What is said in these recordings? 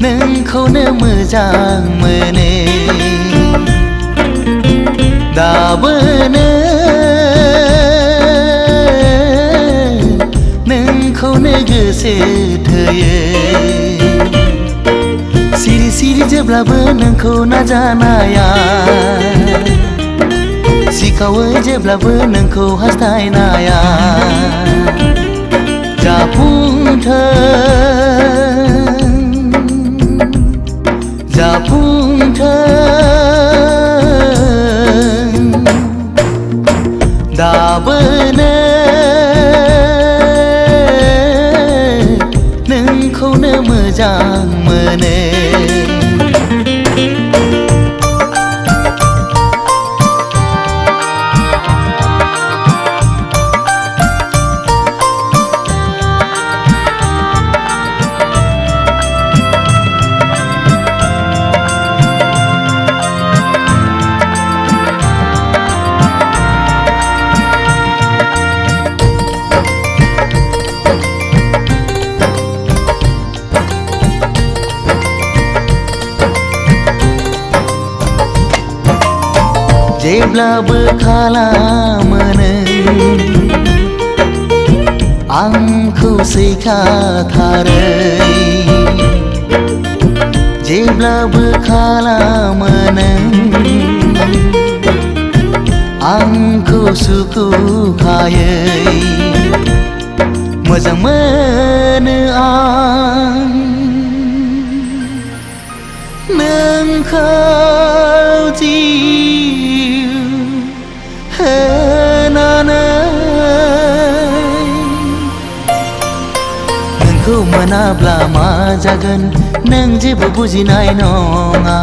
नोंखौनो मोजां मोनो दाबोनो नोंखौनो गोसो थोयो सिरि सिरि जेब्लाबो नोंखौ नाजानाया सिखावो जेब्लाबो नोंखौ हास्थायनाया जाफुंथों दाबोनो नोंखौनो मोजां मोनो जेब्लाबो खालामो नों आंखौ सैखाथारै जेब्लाबो खालामो नों आंखौ सुखुखायै मोजां मोनो आं नोंखौ नोंखौ मोनाब्ला मा जागोन नों जेबो बुजिनाय नङा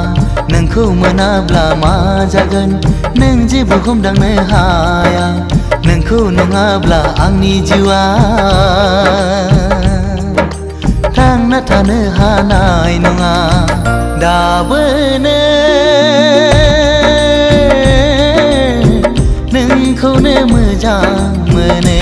नोंखौ मोनाब्ला मा जागोन नों जेबो हमदांनो हाया नोंखौ नङाब्ला आंनि जिउआ थांना थानो हानाय नङा दाबोनो नोंखौनो मोजां मोनो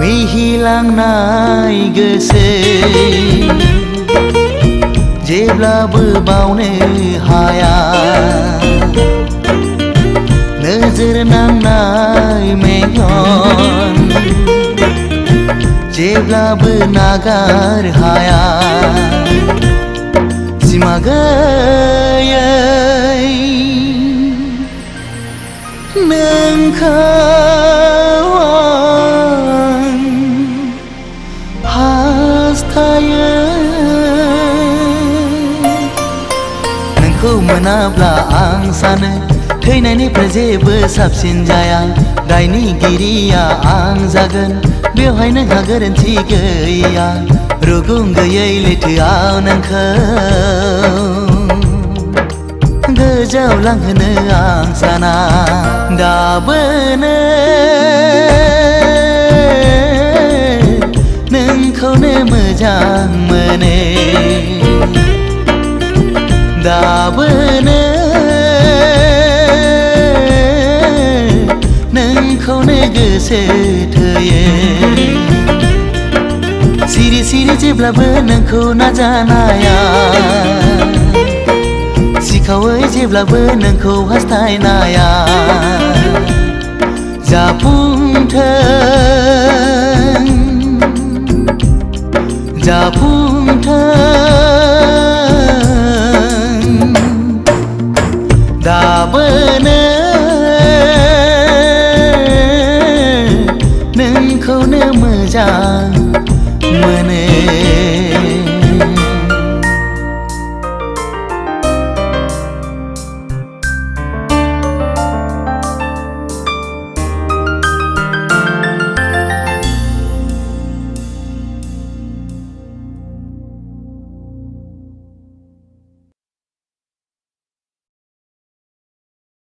मिहिलांनाय गोसो जेब्लाबो बावनो हाया नोजोर नांनाय मेगन जेब्लाबो नागार हाया सिमा गैयै नोंखौ नोंखौ मोनाब्ला आं सानो थैनायनिफ्राय जेबो साबसिन जाया दायनिगिरिया आं जागोन बेवहाय नोंहा गोरोन्थि गैया रुगुं गैयै लैथोआव नोंखौ गोजौआव लांहोनो आं साना दाबोनो नोंखौनो मोजां मोनो दाबोनो नोंखौनो गोसो थोयो सिरि सिरि जेब्लाबो नोंखौ नाजानाया सिखावै जेब्लाबो नोंखौ हास्थायनाया जाफुंथों दाबोनो नोंखौनो मोजां मोनो।